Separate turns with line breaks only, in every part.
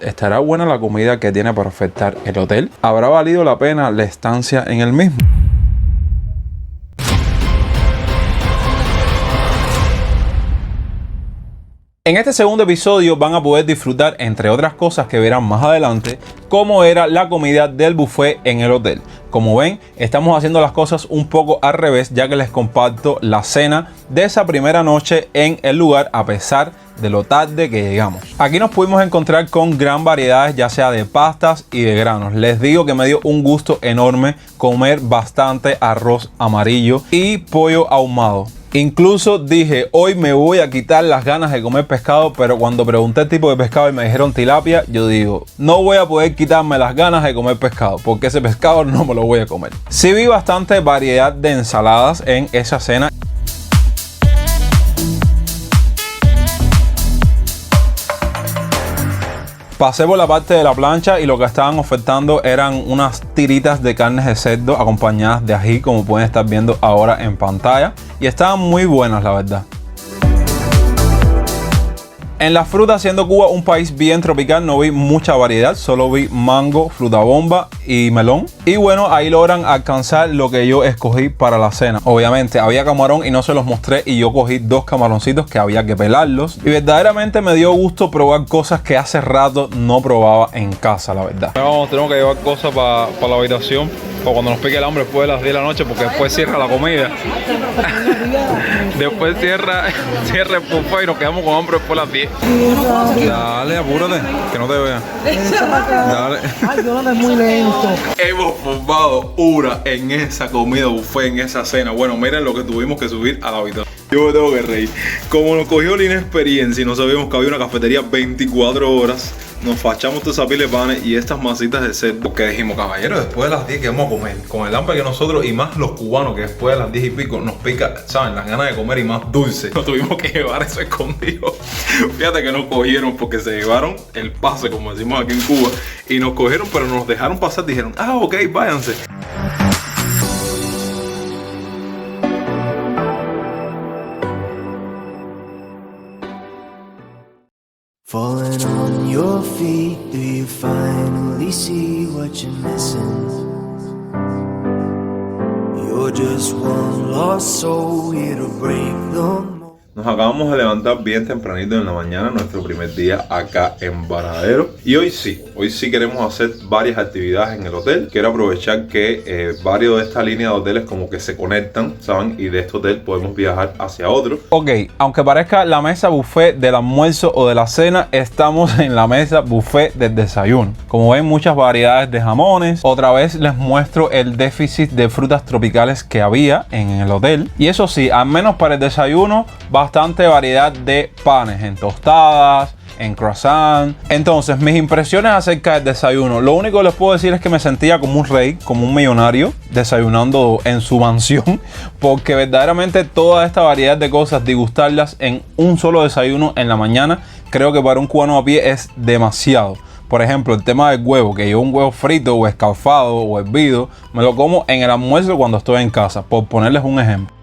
¿Estará buena la comida que tiene para ofertar el hotel? ¿Habrá valido la pena la estancia en el mismo? En este segundo episodio van a poder disfrutar, entre otras cosas que verán más adelante, cómo era la comida del buffet en el hotel. Como ven, estamos haciendo las cosas un poco al revés, ya que les comparto la cena de esa primera noche en el lugar, a pesar de lo tarde que llegamos. Aquí nos pudimos encontrar con gran variedades, ya sea de pastas y de granos. Les digo que me dio un gusto enorme comer bastante arroz amarillo y pollo ahumado. Incluso dije, hoy me voy a quitar las ganas de comer pescado, pero cuando pregunté el tipo de pescado y me dijeron tilapia, yo digo, no voy a poder quitarme las ganas de comer pescado, porque ese pescado no me lo voy a comer. Sí vi bastante variedad de ensaladas en esa cena. Pasé por la parte de la plancha y lo que estaban ofertando eran unas tiritas de carnes de cerdo acompañadas de ají, como pueden estar viendo ahora en pantalla, y estaban muy buenas, la verdad. En las frutas, siendo Cuba un país bien tropical, no vi mucha variedad, solo vi mango, fruta bomba y melón. Y bueno, ahí logran alcanzar lo que yo escogí para la cena. Obviamente había camarón y no se los mostré, y yo cogí 2 camaroncitos que había que pelarlos. Y verdaderamente me dio gusto probar cosas que hace rato no probaba en casa, la verdad. Vamos, tenemos que llevar cosas para la habitación, o cuando nos pique el hambre después de las 10 de la noche, porque después cierra la comida. Después cierra el buffet y nos quedamos con hambre después de las 10. Dale, apúrate, que no te vean. Dale.
Ay, yo no muy lento.
Hemos formado una en esa comida buffet, en esa cena. Bueno, miren lo que tuvimos que subir a la habitación. Yo me tengo que reír. Como nos cogió la inexperiencia y no sabíamos que había una cafetería 24 horas, nos fachamos toda esa pila de panes y estas masitas de cerdo. Porque dijimos, caballero, después de las 10 que vamos a comer, con el hambre que nosotros y más los cubanos, que después de las 10 y pico nos pica, ¿saben? Las ganas de comer y más dulce. Nos tuvimos que llevar eso escondido. Fíjate que nos cogieron porque se llevaron el pase, como decimos aquí en Cuba, y nos cogieron, pero nos dejaron pasar. Dijeron, ah, ok, váyanse.
Falling on your feet, do you finally see what you're missing? You're just one lost soul here to break the...
Nos acabamos de levantar bien tempranito en la mañana, nuestro primer día acá en Varadero. Y hoy sí queremos hacer varias actividades en el hotel. Quiero aprovechar que varios de esta línea de hoteles como que se conectan, ¿saben? Y de este hotel podemos viajar hacia otro. Ok, aunque parezca la mesa buffet del almuerzo o de la cena, estamos en la mesa buffet del desayuno. Como ven, muchas variedades de jamones. Otra vez les muestro el déficit de frutas tropicales que había en el hotel. Y eso sí, al menos para el desayuno, bastante variedad de panes en tostadas, en croissant. Entonces, mis impresiones acerca del desayuno, lo único que les puedo decir es que me sentía como un rey, como un millonario desayunando en su mansión, porque verdaderamente toda esta variedad de cosas, degustarlas en un solo desayuno en la mañana, creo que para un cubano a pie es demasiado. Por ejemplo, el tema del huevo, que yo un huevo frito o escalfado o hervido, me lo como en el almuerzo cuando estoy en casa, por ponerles un ejemplo.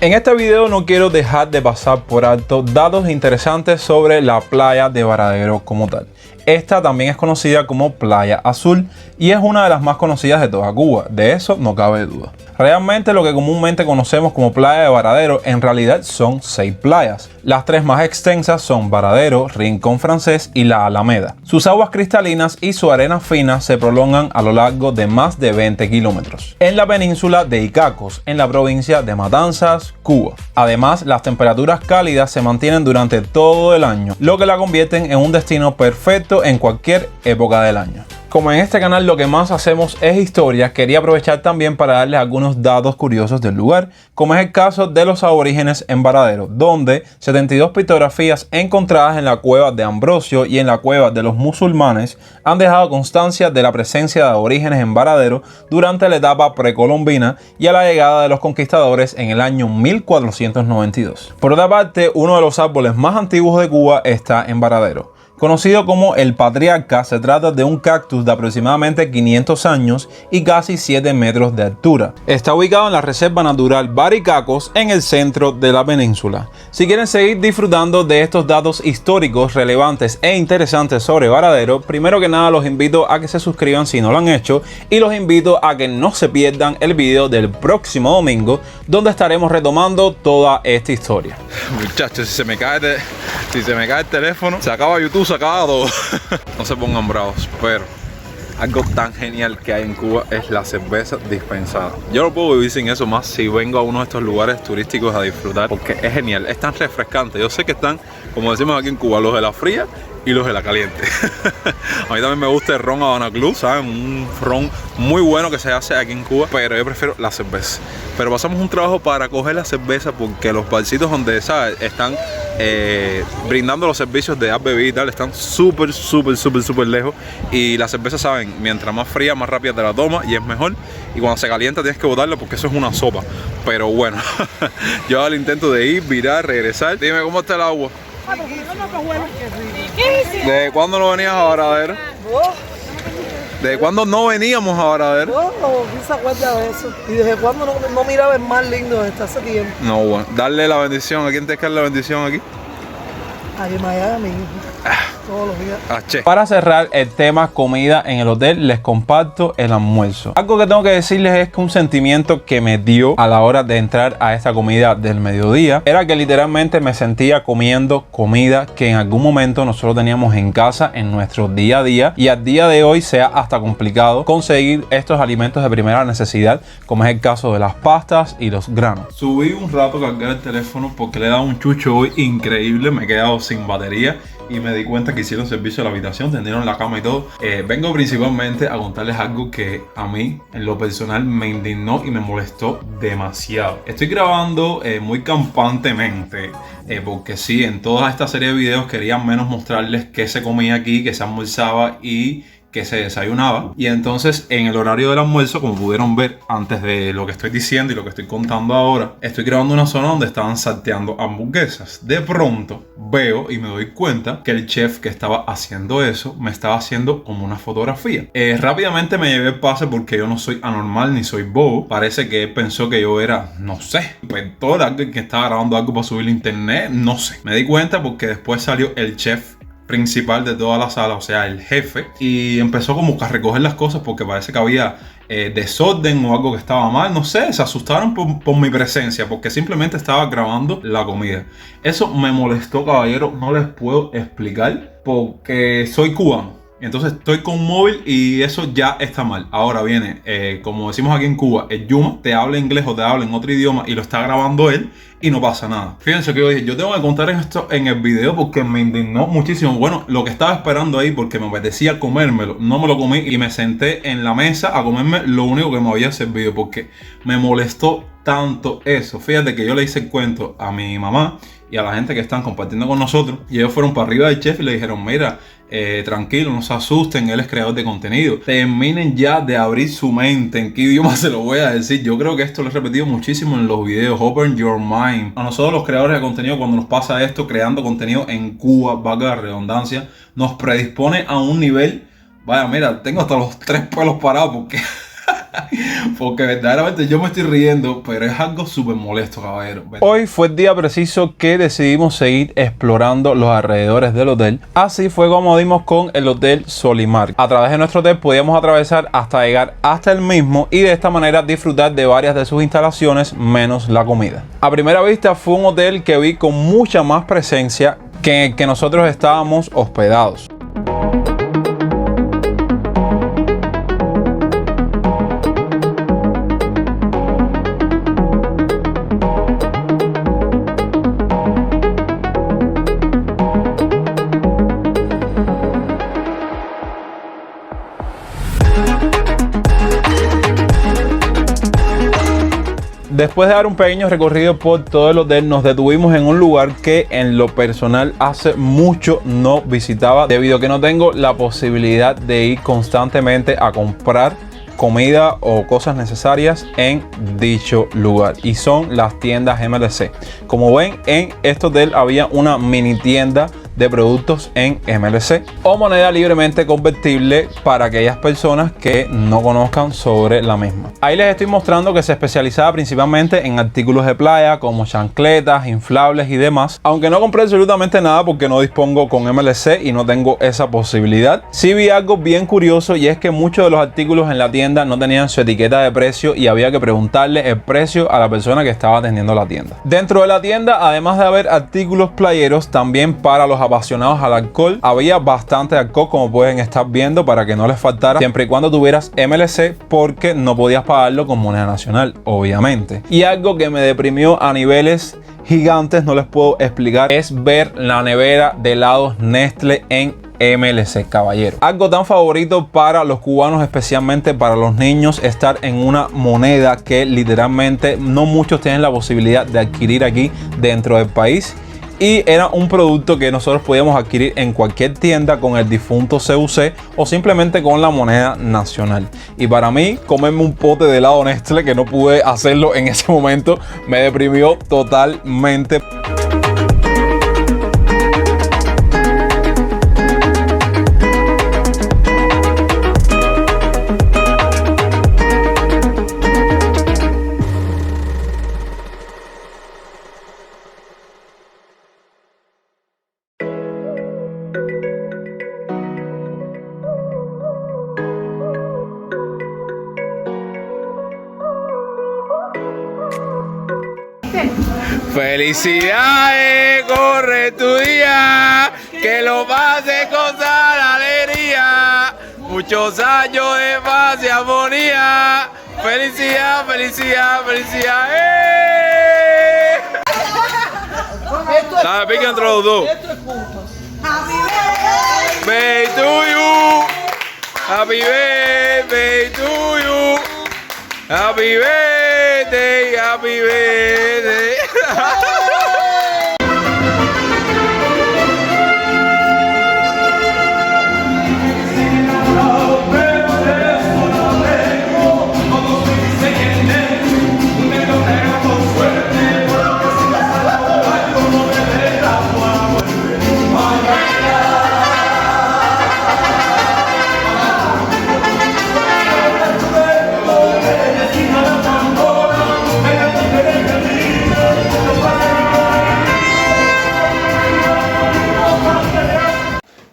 En este video no quiero dejar de pasar por alto datos interesantes sobre la playa de Varadero como tal. Esta también es conocida como Playa Azul y es una de las más conocidas de toda Cuba, de eso no cabe duda. Realmente lo que comúnmente conocemos como Playa de Varadero en realidad son 6 playas. Las 3 más extensas son Varadero, Rincón Francés y La Alameda. Sus aguas cristalinas y su arena fina se prolongan a lo largo de más de 20 kilómetros. En la península de Icacos, en la provincia de Matanzas, Cuba. Además, las temperaturas cálidas se mantienen durante todo el año, lo que la convierten en un destino perfecto en cualquier época del año.
Como en este canal lo que más hacemos es historia, quería aprovechar también para darles algunos datos curiosos del lugar, como es el caso de los aborígenes en Varadero, donde 72 pictografías encontradas en la cueva de Ambrosio y en la cueva de los musulmanes han dejado constancia de la presencia de aborígenes en Varadero durante la etapa precolombina y a la llegada de los conquistadores en el año 1492. Por otra parte, uno de los árboles más antiguos de Cuba está en Varadero. Conocido como el Patriarca, se trata de un cactus de aproximadamente 500 años y casi 7 metros de altura. Está ubicado en la Reserva Natural Baricacos, en el centro de la península. Si quieren seguir disfrutando de estos datos históricos relevantes e interesantes sobre Varadero, primero que nada los invito a que se suscriban si no lo han hecho y los invito a que no se pierdan el video del próximo domingo, donde estaremos retomando toda esta historia.
Muchachos, si se me cae el teléfono, se acaba YouTube, se acaba todo. No se pongan bravos, pero algo tan genial que hay en Cuba es la cerveza dispensada. Yo no puedo vivir sin eso, más si vengo a uno de estos lugares turísticos a disfrutar, porque es genial, es tan refrescante. Yo sé que están, como decimos aquí en Cuba, los de la fría y los de la caliente. A mí también me gusta el ron Habana Club, ¿saben? Un ron muy bueno que se hace aquí en Cuba, pero yo prefiero la cerveza. Pero pasamos un trabajo para coger la cerveza porque los barcitos donde, ¿sabes?, están brindando los servicios de bebida y tal, están súper lejos. Y la cerveza, ¿saben?, mientras más fría, más rápida te la tomas y es mejor. Y cuando se calienta tienes que botarla porque eso es una sopa. Pero bueno, yo hago el intento de ir, virar, regresar. Dime, ¿cómo está el agua? ¿Desde cuándo no venías a Varadero? ¿Desde cuándo no veníamos a Varadero?
¿Quién se acuerda de eso? ¿Y desde cuándo no miraba el mar lindo desde hace tiempo?
No, bueno, darle la bendición. ¿A quién te cae la bendición aquí?
Aquí en Miami, todos los días.
Para cerrar el tema comida en el hotel, les comparto el almuerzo. Algo que tengo que decirles es que un sentimiento que me dio a la hora de entrar a esta comida del mediodía era que literalmente me sentía comiendo comida que en algún momento nosotros teníamos en casa en nuestro día a día, y al día de hoy sea hasta complicado conseguir estos alimentos de primera necesidad, como es el caso de las pastas y los granos. Subí un rato a cargar el teléfono porque le he dado un chucho hoy increíble, me he quedado sin batería y me di cuenta que hicieron servicio a la habitación, tendieron la cama y todo. Vengo principalmente a contarles algo que a mí en lo personal me indignó y me molestó demasiado. Estoy grabando muy campantemente porque sí, en toda esta serie de videos quería menos mostrarles qué se comía aquí, qué se almorzaba y que se desayunaba. Y entonces en el horario del almuerzo, como pudieron ver antes de lo que estoy diciendo y lo que estoy contando ahora, estoy grabando una zona donde estaban salteando hamburguesas. De pronto veo y me doy cuenta que el chef que estaba haciendo eso me estaba haciendo como una fotografía. Rápidamente me llevé el pase porque yo no soy anormal ni soy bobo. Parece que él pensó que yo era, no sé, inventor, alguien que estaba grabando algo para subirlo a internet, no sé. Me di cuenta porque después salió el chef principal de toda la sala, o sea, el jefe, y empezó como que a recoger las cosas porque parece que había desorden o algo que estaba mal, no sé, se asustaron por mi presencia porque simplemente estaba grabando la comida. Eso me molestó, caballero, no les puedo explicar porque soy cubano. Entonces estoy con un móvil y eso ya está mal. Ahora viene, como decimos aquí en Cuba, el Yuma te habla inglés o te habla en otro idioma y lo está grabando él y no pasa nada. Fíjense que yo dije, yo tengo que contar esto en el video porque me indignó muchísimo. Bueno, lo que estaba esperando ahí porque me apetecía comérmelo, no me lo comí y me senté en la mesa a comerme lo único que me había servido porque me molestó tanto eso. Fíjate que yo le hice el cuento a mi mamá y a la gente que están compartiendo con nosotros y ellos fueron para arriba del chef y le dijeron, mira, tranquilo, no se asusten, él es creador de contenido, terminen ya de abrir su mente. ¿En qué idioma se lo voy a decir? Yo creo que esto lo he repetido muchísimo en los videos. Open your mind. A nosotros los creadores de contenido, cuando nos pasa esto, creando contenido en Cuba, valga la redundancia, nos predispone a un nivel, vaya, mira, tengo hasta los 3 pelos parados porque verdaderamente yo me estoy riendo, pero es algo súper molesto, caballero. Hoy fue el día preciso que decidimos seguir explorando los alrededores del hotel. Así fue como dimos con el Hotel Solimar. A través de nuestro hotel podíamos atravesar hasta llegar hasta el mismo y de esta manera disfrutar de varias de sus instalaciones, menos la comida. A primera vista fue un hotel que vi con mucha más presencia que en el que nosotros estábamos hospedados. Después de dar un pequeño recorrido por todo el hotel, nos detuvimos en un lugar que en lo personal hace mucho no visitaba, debido a que no tengo la posibilidad de ir constantemente a comprar comida o cosas necesarias en dicho lugar, y son las tiendas MLC. Como ven, en este hotel había una mini tienda de productos en MLC o moneda libremente convertible para aquellas personas que no conozcan sobre la misma. Ahí les estoy mostrando que se especializaba principalmente en artículos de playa como chancletas, inflables y demás, aunque no compré absolutamente nada porque no dispongo con MLC y no tengo esa posibilidad. Sí vi algo bien curioso, y es que muchos de los artículos en la tienda no tenían su etiqueta de precio y había que preguntarle el precio a la persona que estaba atendiendo la tienda. Dentro de la tienda, además de haber artículos playeros, también para los apasionados al alcohol, había bastante alcohol, como pueden estar viendo, para que no les faltara, siempre y cuando tuvieras MLC, porque no podías pagarlo con moneda nacional, obviamente. Y algo que me deprimió a niveles gigantes, no les puedo explicar, es ver la nevera de helados Nestlé en MLC, caballero. Algo tan favorito para los cubanos, especialmente para los niños, estar en una moneda que literalmente no muchos tienen la posibilidad de adquirir aquí dentro del país. Y era un producto que nosotros podíamos adquirir en cualquier tienda con el difunto CUC o simplemente con la moneda nacional. Y para mí, comerme un pote de helado Nestlé, que no pude hacerlo en ese momento, me deprimió totalmente. Felicidades, corre tu día, que lo pases con toda alegría, muchos años de paz y armonía, felicidad, felicidad, felicidad. Dale, pica entre los dos. Happy to you, happy birthday to you, happy birthday, happy birthday.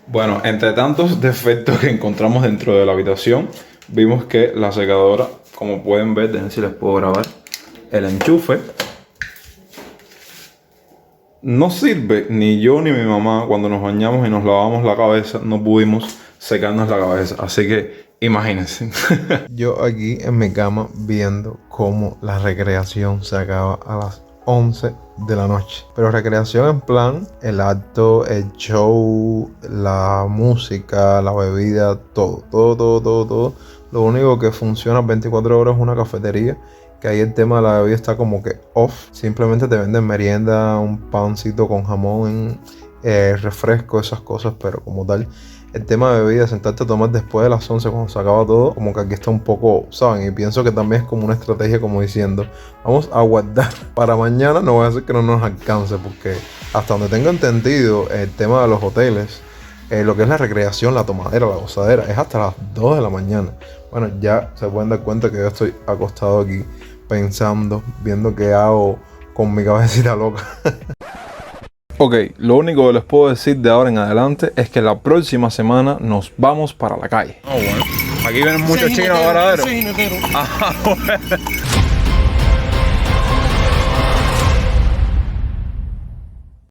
Bueno, entre tantos defectos que encontramos dentro de la habitación, vimos que la secadora, como pueden ver, déjenme si les puedo grabar, el enchufe no sirve. Ni yo ni mi mamá, cuando nos bañamos y nos lavamos la cabeza, no pudimos secarnos la cabeza. Así que imagínense. Yo aquí en mi cama viendo cómo la recreación se acaba a las 11 de la noche. Pero recreación en plan, el acto, el show, la música, la bebida, todo. Lo único que funciona 24 horas es una cafetería, que ahí el tema de la bebida está como que off. Simplemente te venden merienda, un pancito con jamón, refresco, esas cosas, pero como tal, el tema de bebida, sentarte a tomar después de las 11 cuando se acaba todo, como que aquí está un poco, ¿saben? Y pienso que también es como una estrategia, como diciendo, vamos a guardar para mañana, no voy a hacer que no nos alcance, porque hasta donde tengo entendido, el tema de los hoteles, lo que es la recreación, la tomadera, la gozadera, es hasta las 2 de la mañana. Bueno, ya se pueden dar cuenta que yo estoy acostado aquí pensando, viendo qué hago con mi cabecita loca. Ok, lo único que les puedo decir de ahora en adelante es que la próxima semana nos vamos para la calle. Oh, bueno. Aquí vienen muchos chinos ahora.
Sí, no quiero.
Ah, bueno.